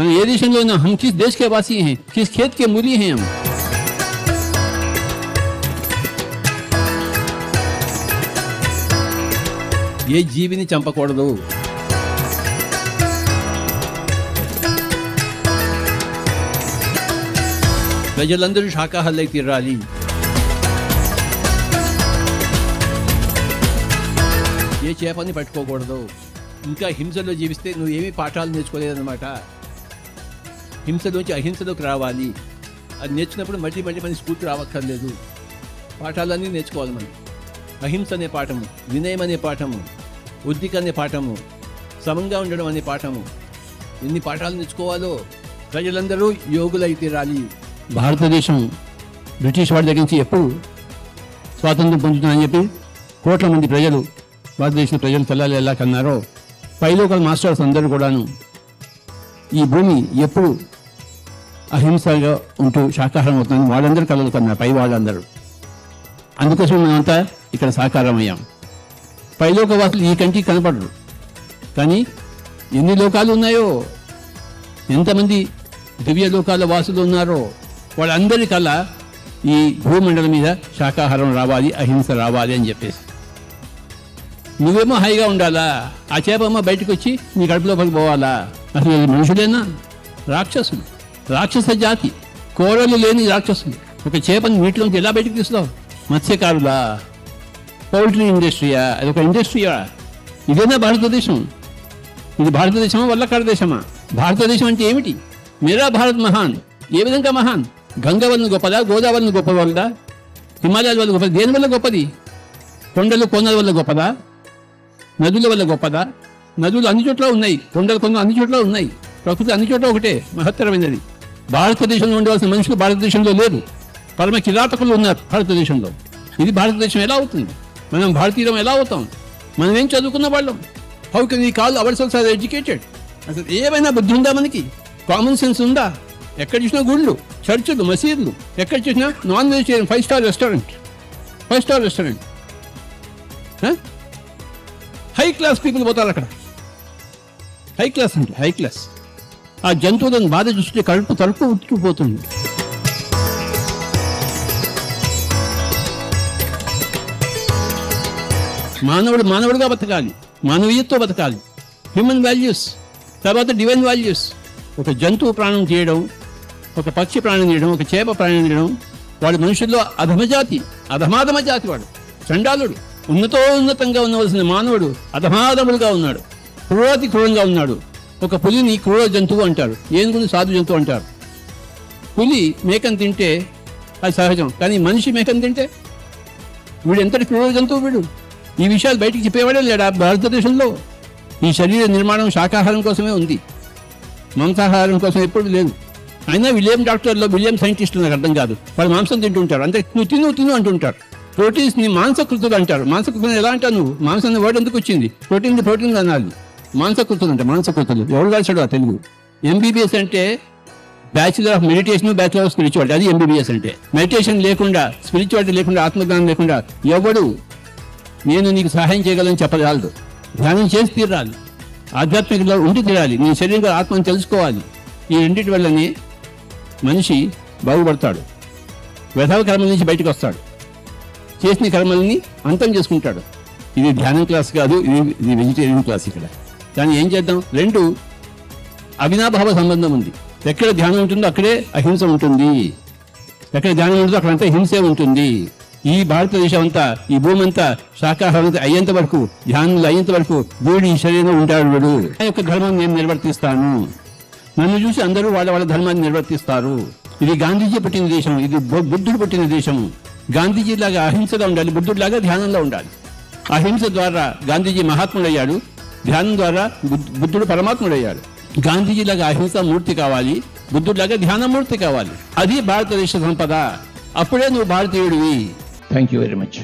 మనం ఏ దేశంలో ఉన్నాం, हम किस देश के वासी हैं, किस खेत के मूली हैं हम. ఏ జీవిని చంపకూడదు. ప్రజలందరూ శాకాహారులై తీరాలి. ఏ చేపని పట్టుకోకూడదు. ఇంకా హింసలో జీవిస్తే నువ్వు ఏమీ పాఠాలు నేర్చుకోలేదన్నమాట. హింసలోంచి అహింసలోకి రావాలి. అది నేర్చుకున్నప్పుడు మళ్ళీ మన స్ఫూర్తి రావక్కర్లేదు. పాఠాలన్నీ నేర్చుకోవాలి మనం. అహింస అనే పాఠము, వినయం అనే పాఠము, ఉద్దిక అనే పాఠము, సమంగా ఉండడం అనే పాఠము, ఎన్ని పాఠాలు నేర్చుకోవాలో. ప్రజలందరూ యోగులై తీరాలి. భారతదేశం బ్రిటిష్ వాడి దగ్గర నుంచి ఎప్పుడు స్వాతంత్రం పొందుతుందని చెప్పి కోట్ల మంది ప్రజలు, భారతదేశ ప్రజలు తెల్లాలి ఎలా కన్నారో, పైలోకల్ మాస్టర్స్ అందరూ కూడాను ఈ భూమి ఎప్పుడు అహింసగా ఉంటూ శాకాహారం అవుతుందని వాళ్ళందరూ కలలు కన్నారు, పై వాళ్ళందరూ. అందుకోసం మేమంతా ఇక్కడ సాకారమయ్యాం. పైలోక వాసులు ఈ కంటికి కనపడరు, కానీ ఎన్ని లోకాలు ఉన్నాయో, ఎంతమంది దివ్య లోకాల వాసులు ఉన్నారో వాళ్ళందరి కల్లా ఈ భూమండలం మీద శాకాహారం రావాలి, అహింస రావాలి అని చెప్పేసి. నువ్వేమో హాయిగా ఉండాలా, ఆ చేపమ్మ బయటకు వచ్చి నీ కడుపులోపలికి పోవాలా? అసలు మనుషులేనా? రాక్షసులు, రాక్షస జాతి, కోరలు లేని రాక్షసులు. ఒక చేపని నీటిలోంచి ఎలా బయటకు తీస్తావు? మత్స్యకారులా? పౌల్ట్రీ ఇండస్ట్రీయా? అదొక ఇండస్ట్రీయా? ఇదేనా భారతదేశం? ఇది భారతదేశమా వల్లకాడ దేశమా? భారతదేశం అంటే ఏమిటి? మేరా భారత్ మహాన్. ఏ విధంగా మహాన్? గంగ వల్ల గొప్పదా, గోదావరి గొప్ప వల్లదా, హిమాలయాల వల్ల గొప్పది? దేని వల్ల గొప్పది? కొండలు కోనల వల్ల గొప్పదా, నదుల వల్ల గొప్పదా? నదులు అన్ని చోట్ల ఉన్నాయి, కొండలు కొండలు అన్ని చోట్ల ఉన్నాయి, ప్రకృతి అన్ని చోట్ల ఒకటే, మహత్తరమైనది. భారతదేశంలో ఉండవలసిన మనుషులు భారతదేశంలో లేరు, పరమ కిరాతకులు ఉన్నారు భారతదేశంలో. ఇది భారతదేశం ఎలా అవుతుంది? మనం భారతీయులం ఎలా అవుతాం? మనం ఏం చదువుకున్న వాళ్ళం? How can we call ourselves as educated? అసలు ఏమైనా బుద్ధి ఉందా మనకి? కామన్ సెన్స్ ఉందా? ఎక్కడ చూసినా గుళ్ళు, చర్చిలు, మసీదులు, ఎక్కడ చూసినా non vegetarian 5-star restaurant, 5-star restaurant. High class people పోతారు అక్కడ. హై క్లాస్ అంటే హై క్లాస్. ఆ జంతువులను బాధ చూస్తే తలుపు ఉట్టుకుపోతుంది. మానవుడుగా బతకాలి, మానవీయతతో బతకాలి, హ్యూమన్ వాల్యూస్, తర్వాత డివైన్ వాల్యూస్. ఒక జంతువు ప్రాణం చేయడం, ఒక పక్షి ప్రాణం చేయడం, ఒక చేప ప్రాణం చేయడం, వాడు మనుషుల్లో అధమజాతి, అధమాధమ జాతి. వాడు చండాలుడు. ఉన్నతంగా ఉండవలసిన మానవుడు అధమాధములుగా ఉన్నాడు, క్రూరాతి క్రూరంగా ఉన్నాడు. ఒక పులిని క్రూర జంతువు అంటారు, ఏనుగుని సాధు జంతువు అంటారు. పులి మేకను తింటే అది సహజం, కానీ మనిషి మేకను తింటే వీడు ఎంతటి క్రూర జంతువు వీడు. ఈ విషయాలు బయటికి చెప్పేవాడే లేడా భారతదేశంలో? ఈ శరీర నిర్మాణం శాకాహారం కోసమే ఉంది, మాంసాహారం కోసం ఎప్పుడు లేదు. అయినా విలియం డాక్టర్లో, విలియం సైంటిస్టులు నాకు అర్థం కాదు. వాళ్ళు మాంసం తింటుంటారు, అంతే. నువ్వు తిను అంటుంటారు. ప్రోటీన్స్ ని మాంసకృతులు అంటారు. మాంసకృతులు ఎలా అంటారు? నువ్వు మాంసం వర్డ్ ఎందుకు వచ్చింది? ప్రోటీన్ అనాలి. మాంసకృతులు అంటే మాంసకృతులు ఎవరు రాశాడు ఆ తెలుగు? ఎంబీబీఎస్ అంటే bachelor of meditation, bachelor of spirituality, అది ఎంబీబీఎస్ అంటే. మెడిటేషన్ లేకుండా, స్పిరిచువాలిటీ లేకుండా, ఆత్మజ్ఞానం లేకుండా ఎవడు నేను నీకు సహాయం చేయగలని చెప్పగలదు. ధ్యానం చేసి తీరాలి, ఆధ్యాత్మికలో ఉండి తీరాలి, నీ శరీరంగా ఆత్మను తెలుసుకోవాలి. ఈ రెండింటి వల్లనే మనిషి బాగుపడతాడు, వ్యధవ కర్మల నుంచి బయటకు వస్తాడు, చేసిన కర్మల్ని అంతం చేసుకుంటాడు. ఇది ధ్యానం క్లాస్ కాదు, ఇది వెజిటేరియన్ క్లాస్. ఇక్కడ కానీ ఏం చేద్దాం? రెండు అవినాభావ సంబంధం ఉంది. ఎక్కడ ధ్యానం ఉంటుందో అక్కడే అహింస ఉంటుంది, ఎక్కడ ధ్యానం ఉంటుందో అక్కడంతా హింసే ఉంటుంది. ఈ భారతదేశం అంతా, ఈ భూమి అంతా శాకాహారం అయ్యేంత వరకు, ధ్యానులు అయ్యేంత వరకు వీడు ఈ శరీరంలో ఉంటాడు. వీడు ఆ యొక్క ధర్మాన్ని నేను నిర్వర్తిస్తాను. నన్ను చూసి అందరూ వాళ్ళ ధర్మాన్ని నిర్వర్తిస్తారు. ఇది గాంధీజీ పుట్టిన దేశం, ఇది బుద్ధుడు పుట్టిన దేశం. గాంధీజీలాగా అహింసగా ఉండాలి, బుద్ధుడిలాగా ధ్యానంలో ఉండాలి. అహింస ద్వారా గాంధీజీ మహాత్ముడయ్యాడు, ధ్యానం ద్వారా బుద్ధుడు పరమాత్ముడయ్యాడు. గాంధీజీలాగా అహింస మూర్తి కావాలి, బుద్ధుడిలాగా ధ్యానమూర్తి కావాలి. అది భారతదేశ సంపద. అప్పుడే నువ్వు భారతీయుడివి. Thank you very much.